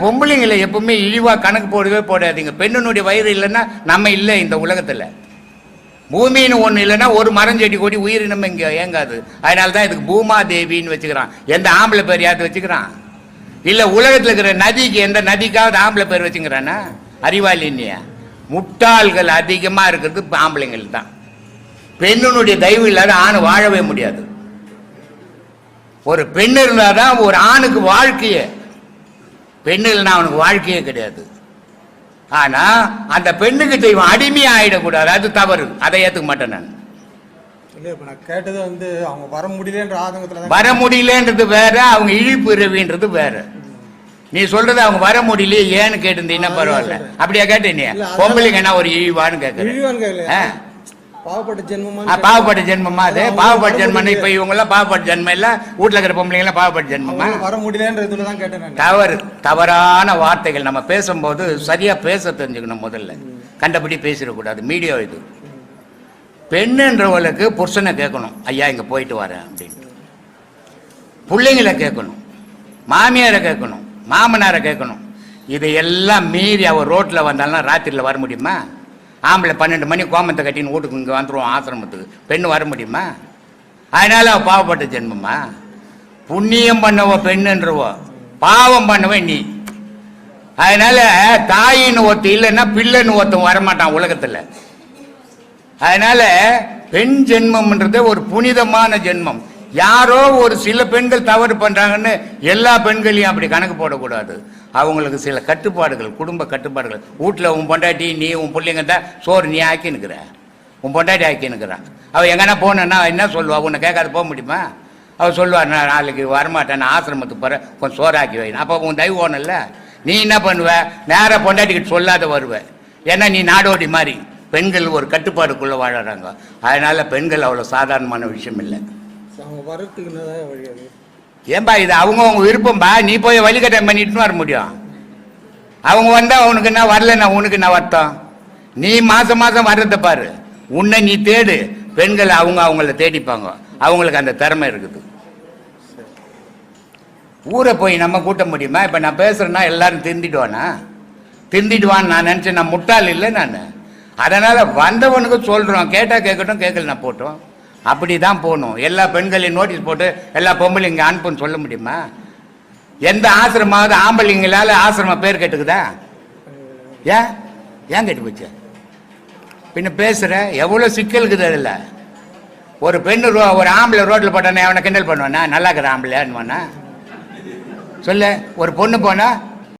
பொம்பளைங்களை எப்பவுமே இழிவா கணக்கு போடவே போடாதீங்க. பெண்ணுடைய வயிறு இல்லைன்னா நம்ம இல்லை இந்த உலகத்துல. பூமின்னு ஒண்ணு இல்லைன்னா ஒரு மரம் செடி கொடி உயிரினம் இங்க ஏங்காது. அதனாலதான் இதுக்கு பூமா தேவின்னு வச்சுக்கிறான். எந்த ஆம்பளை பேர் யாரு வச்சுக்கிறான்? இல்ல உலகத்துல இருக்கிற நதிக்கு எந்த நதிக்காவது ஆம்பளை பேர் வச்சுக்கிறானா? அறிவாளின்னியா? முட்டாள்கள் அதிகமா இருக்கிறது ஆம்பளைங்கள் தான். பெண்ணுடைய தயவு இல்லாத ஆண் வாழவே முடியாது. ஒரு பெண் இருந்தாதான் ஒரு ஆணுக்கு வாழ்க்கையே. பெண்ணு இல்லைன்னா அவனுக்கு வாழ்க்கையே கிடையாது. ஆனா அந்த பெண்ணுக்கு தெய்வம் அடிமையா ஆயிடக்கூடாது, அது தவறு. அதை ஏத்துக்க மாட்டேன் நான். நான் கேட்டது வந்து அவங்க வர முடியலன்ற ஆதங்கத்துல. வர முடியலன்றது வேற, அவங்க இழிப்பு இரவின்றது வேற. நீ சொல்றது அவங்க வர முடியல ஏன்னு கேட்டிருந்தீங்கன்னா பரவாயில்ல. அப்படியா கேட்டீங்க? பொம்பளைங்க என்ன ஒரு இழிவான்னு கேட்கறேன். பாவப்பட்ட ஜென்மமா? பாவப்பட்ட ஜென்மமா? அது பாவப்பட்ட ஜென்மம். இப்ப இவங்க எல்லாம் பாவப்பட்ட ஜென்மம் இல்ல, வீட்டுல இருக்கிற பொம்பளைங்க எல்லாம் பாவப்பட்ட ஜென்மமா? வர முடியலன்றதுலதான் கேட்டேன். தவறு, தவறான வார்த்தைகள். நம்ம பேசும்போது சரியா பேச தெரிஞ்சுக்கணும். முதல்ல கண்டபடி பேசிடக்கூடாது. மீடியா இது. பெண்ணுன்றவளுக்கு புருஷனை கேட்கணும், ஐயா இங்க போயிட்டு வரேன் அப்படின்னு. பிள்ளைங்களை கேட்கணும், மாமியாரை கேட்கணும், மாமனாரை கேட்கணும். இதையெல்லாம் மீறி அவர் ரோட்ல வந்தாலும் ராத்திரில வர முடியுமா? ஆம்பளை 12 மணி கோமத்தை கட்டின்னு வீட்டுக்கு இங்கே வந்துடுவோம் ஆசிரமத்துக்கு. பெண்ணு வர முடியுமா? அதனால அவ பாவப்பட்ட ஜென்மமா? புண்ணியம் பண்ணவோ பெண்ணுன்றவோ, பாவம் பண்ணவோ நீ. அதனால தாயின்னு ஒருத்த இல்லைன்னா பிள்ளைன்னு ஒருத்தன் வரமாட்டான் உலகத்துல. அதனால பெண் ஜென்மம்ன்றது ஒரு புனிதமான ஜென்மம். யாரோ ஒரு சில பெண்கள் தவறு பண்றாங்கன்னு எல்லா பெண்களையும் அப்படி கணக்கு போடக்கூடாது. அவங்களுக்கு சில கட்டுப்பாடுகள், குடும்ப கட்டுப்பாடுகள். வீட்டுல உன் பொண்டாட்டி நீ உன் பிள்ளைங்க தான் சோறு நீ ஆக்கினுக்கிற, உன் பொண்டாட்டி ஆக்கினுக்கிறான். அவள் எங்கன்னா போனா என்ன சொல்லுவா? உன்னை கேட்காது போக முடியுமா? அவள் சொல்லுவார், நான் நாளைக்கு வரமாட்டேன், நான் ஆசிரமத்துக்கு போறேன், கொஞ்சம் சோறு ஆக்கி வைக்கணும். அப்போ உன் தயவு ஓனல்ல. நீ என்ன பண்ணுவ? நேராக பொண்டாட்டிக்கிட்டு சொல்லாத வருவ. ஏன்னா நீ நாடோடி மாதிரி. பெண்கள் ஒரு கட்டுப்பாடுக்குள்ள வாழறாங்க. அதனால பெண்கள் அவ்வளவு சாதாரணமான விஷயம் இல்லை. ஏன்பா இது அவங்க விருப்பம்பா. நீ போய் வழிகட்டம் பண்ணிட்டு வர முடியும். அவங்க வந்தா அவனுக்கு என்ன, வரலன்னா உனக்கு என்ன வருத்தம்? நீ மாசம் மாசம் வர்றத பாரு. உன்னை நீ தேடு. பெண்கள் அவங்க அவங்கள தேடிப்பாங்க. அவங்களுக்கு அந்த திறமை இருக்குது. ஊரை போய் நம்ம கூட்ட முடியுமா? இப்ப நான் பேசுறேன்னா எல்லாரும் திருந்திடுவானா? திருந்திடுவான்னு நான் நினைச்சேன். நான் முட்டாள் இல்லை நான். அதனால வந்தவனுக்கு சொல்றோம், கேட்டா கேட்கட்டும், கேட்கல நான் போட்டோம். அப்படிதான் போகணும். எல்லா பெண்களையும் நோட்டீஸ் போட்டு எல்லா பொம்பளையும் இங்க அனுப்புன்னு சொல்ல முடியுமா? எந்த ஆசிரமாவது ஆம்பளைங்களால ஆசிரம பேர் கேட்டுக்குதா? ஏன் கேட்டு போச்சு? பின்ன பேசுற எவ்வளவு சிக்கலுக்குது அதுல. ஒரு பெண்ணு ஒரு ஆம்பளை ரோட்ல போட்டானே அவனை கிண்டல் பண்ணுவானா? நல்லா இருக்கிற ஆம்பளையான்னு சொல்லு. ஒரு பொண்ணு போனா